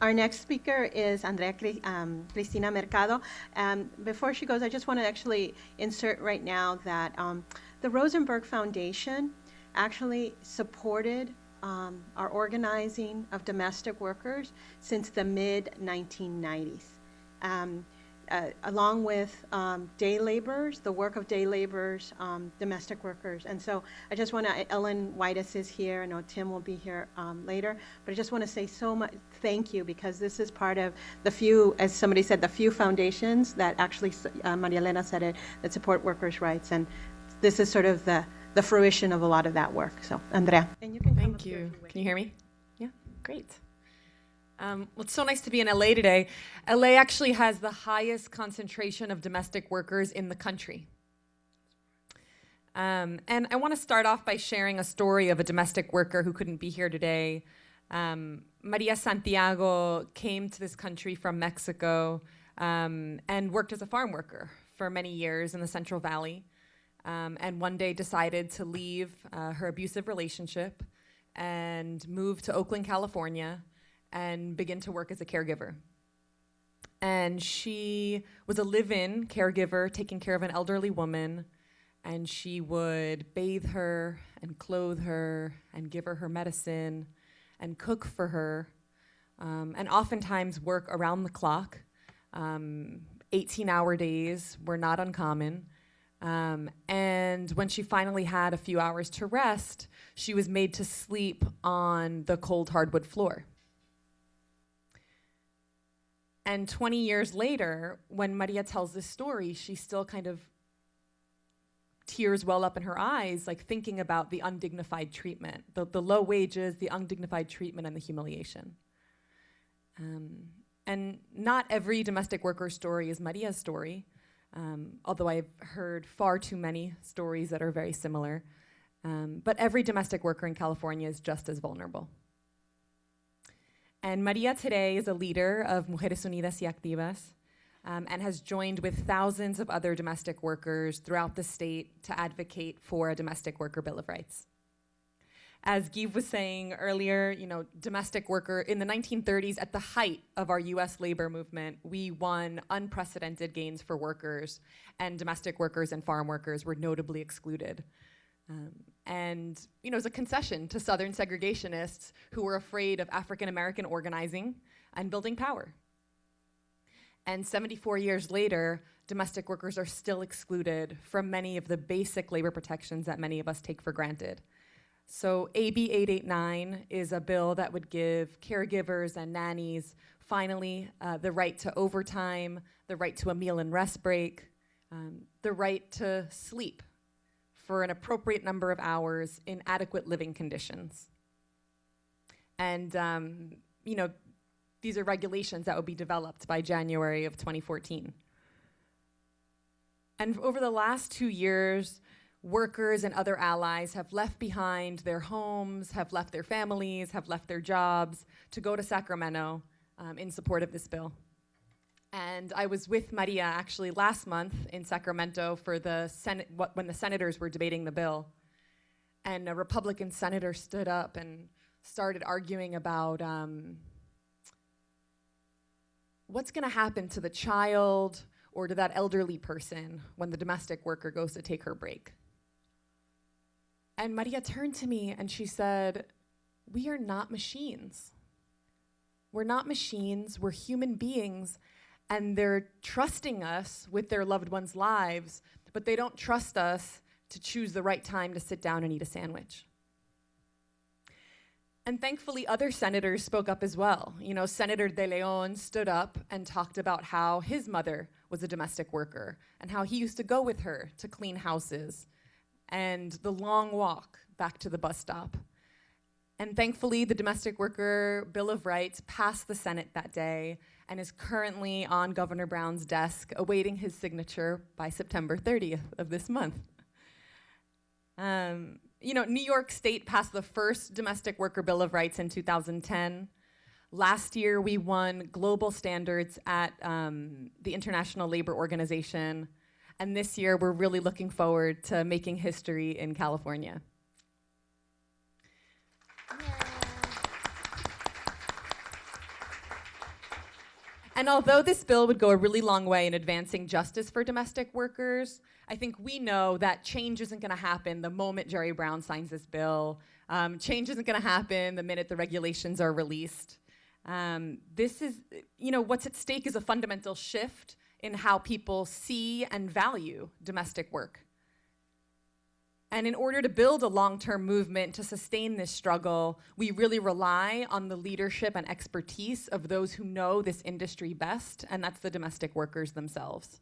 Our next speaker is Cristina Mercado. Before she goes, I just want to actually insert right now that the Rosenberg Foundation actually supported our organizing of domestic workers since the mid-1990s. Along with day laborers, the work of day laborers, domestic workers. And so I just want to, Ellen Whitus is here, I know Tim will be here later, but I just want to say so much thank you, because this is part of the few, as somebody said, the few foundations that actually, Maria Elena said it, that support workers' rights. And this is sort of the fruition of a lot of that work. So, Andrea. And you can come Thank you. Can you hear me? Yeah, great. Well, it's so nice to be in LA today. LA actually has the highest concentration of domestic workers in the country. And I want to start off by sharing a story of a domestic worker who couldn't be here today. Maria Santiago came to this country from Mexico and worked as a farm worker for many years in the Central Valley. And one day decided to leave her abusive relationship and move to Oakland, California, and begin to work as a caregiver. And she was a live-in caregiver taking care of an elderly woman, and she would bathe her and clothe her and give her her medicine and cook for her, and oftentimes work around the clock. 18-hour days were not uncommon. And when she finally had a few hours to rest, she was made to sleep on the cold hardwood floor. And 20 years later, when Maria tells this story, she still kind of tears well up in her eyes, like thinking about the undignified treatment, the low wages, the undignified treatment, and the humiliation. And not every domestic worker story is Maria's story, although I've heard far too many stories that are very similar. But every domestic worker in California is just as vulnerable. And Maria today is a leader of Mujeres Unidas y Activas, and has joined with thousands of other domestic workers throughout the state to advocate for a domestic worker bill of rights. As Guy was saying earlier, domestic worker, in the 1930s, at the height of our US labor movement, we won unprecedented gains for workers, and domestic workers and farm workers were notably excluded. And it was a concession to Southern segregationists who were afraid of African American organizing and building power. And 74 years later, domestic workers are still excluded from many of the basic labor protections that many of us take for granted. So AB 889 is a bill that would give caregivers and nannies finally the right to overtime, the right to a meal and rest break, the right to sleep for an appropriate number of hours in adequate living conditions. And these are regulations that would be developed by January of 2014. And over the last 2 years, workers and other allies have left behind their homes, have left their families, have left their jobs to go to Sacramento in support of this bill. And I was with Maria actually last month in Sacramento for the Senate, when the senators were debating the bill. And a Republican senator stood up and started arguing about what's going to happen to the child or to that elderly person when the domestic worker goes to take her break. And Maria turned to me and she said, "We are not machines. We're not machines, we're human beings, and they're trusting us with their loved ones' lives, but they don't trust us to choose the right time to sit down and eat a sandwich." And thankfully, other senators spoke up as well. Senator De Leon stood up and talked about how his mother was a domestic worker and how he used to go with her to clean houses and the long walk back to the bus stop. And thankfully, the Domestic Worker Bill of Rights passed the Senate that day and is currently on Governor Brown's desk, awaiting his signature by September 30th of this month. New York State passed the first Domestic Worker Bill of Rights in 2010. Last year, we won global standards at the International Labor Organization. And this year, we're really looking forward to making history in California. And although this bill would go a really long way in advancing justice for domestic workers, I think we know that change isn't going to happen the moment Jerry Brown signs this bill. Change isn't going to happen the minute the regulations are released. This is, what's at stake is a fundamental shift in how people see and value domestic work. And in order to build a long-term movement to sustain this struggle, we really rely on the leadership and expertise of those who know this industry best, and that's the domestic workers themselves.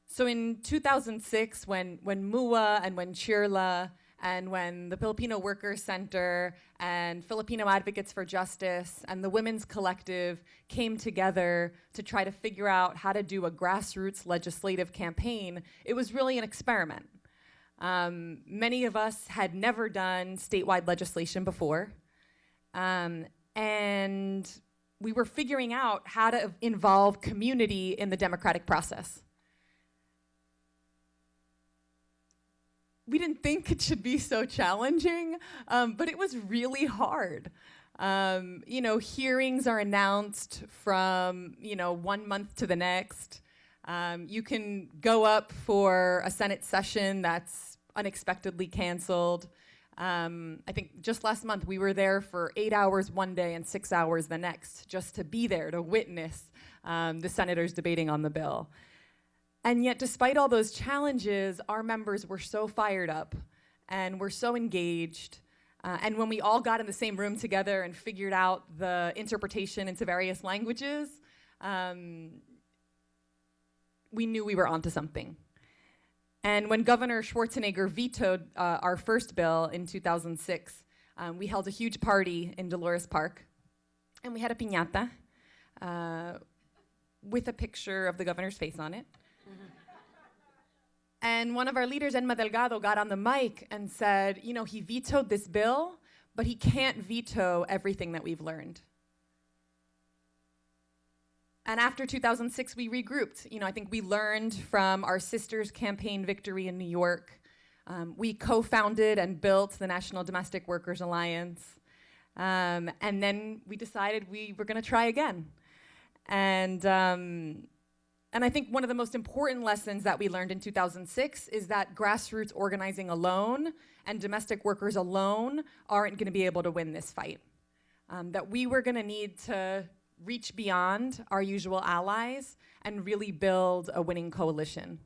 So in 2006, when MUA and when CHIRLA and when the Filipino Workers Center and Filipino Advocates for Justice and the Women's Collective came together to try to figure out how to do a grassroots legislative campaign, it was really an experiment. Many of us had never done statewide legislation before, and we were figuring out how to involve community in the democratic process. We didn't think it should be so challenging, but it was really hard. Hearings are announced from, 1 month to the next. You can go up for a Senate session that's unexpectedly canceled. I think just last month we were there for 8 hours one day and 6 hours the next, just to be there to witness the senators debating on the bill. And yet, despite all those challenges, our members were so fired up and were so engaged. And when we all got in the same room together and figured out the interpretation into various languages, we knew we were onto something. And when Governor Schwarzenegger vetoed our first bill in 2006, we held a huge party in Dolores Park, and we had a piñata with a picture of the governor's face on it. And one of our leaders, Enma Delgado, got on the mic and said, he vetoed this bill, but he can't veto everything that we've learned. And after 2006, we regrouped. I think we learned from our sisters' campaign victory in New York. We co-founded and built the National Domestic Workers Alliance. And then we decided we were going to try again. And I think one of the most important lessons that we learned in 2006 is that grassroots organizing alone and domestic workers alone aren't going to be able to win this fight. That we were going to need to reach beyond our usual allies and really build a winning coalition.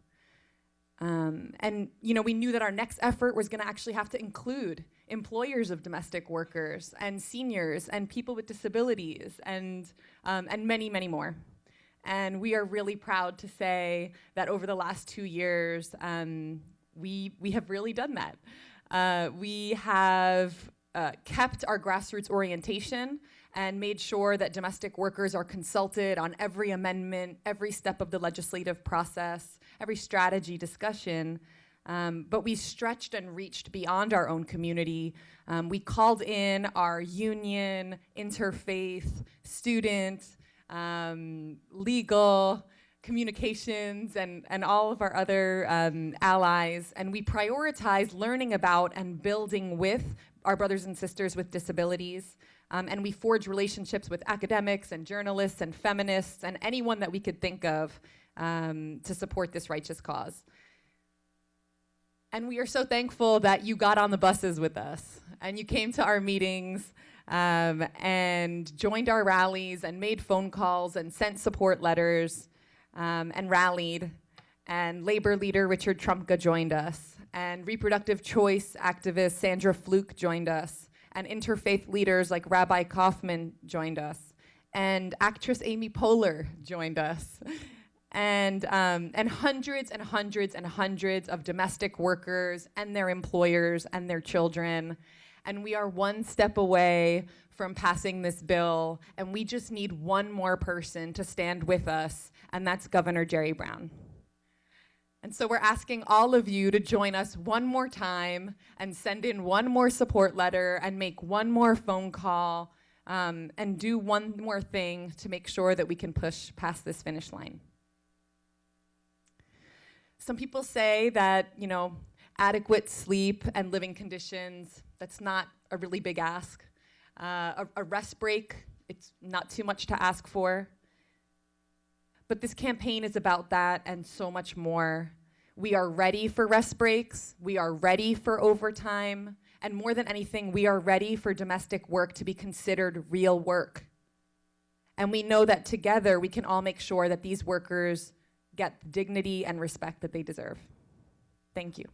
We knew that our next effort was going to actually have to include employers of domestic workers and seniors and people with disabilities and many, many more. And we are really proud to say that over the last 2 years, we have really done that. We have kept our grassroots orientation and made sure that domestic workers are consulted on every amendment, every step of the legislative process, every strategy discussion. But we stretched and reached beyond our own community. We called in our union, interfaith, student, legal, communications, and all of our other allies. And we prioritized learning about and building with our brothers and sisters with disabilities. And we forged relationships with academics and journalists and feminists and anyone that we could think of to support this righteous cause. And we are so thankful that you got on the buses with us and you came to our meetings and joined our rallies and made phone calls and sent support letters and rallied. And labor leader Richard Trumka joined us. And reproductive choice activist Sandra Fluke joined us. And interfaith leaders like Rabbi Kaufman joined us. And actress Amy Poehler joined us. And hundreds and hundreds and hundreds of domestic workers and their employers and their children. And we are one step away from passing this bill, and we just need one more person to stand with us, and that's Governor Jerry Brown. And so we're asking all of you to join us one more time and send in one more support letter and make one more phone call and do one more thing to make sure that we can push past this finish line. Some people say that, adequate sleep and living conditions, that's not a really big ask. A rest break, it's not too much to ask for. But this campaign is about that and so much more. We are ready for rest breaks. We are ready for overtime. And more than anything, we are ready for domestic work to be considered real work. And we know that together we can all make sure that these workers get the dignity and respect that they deserve. Thank you.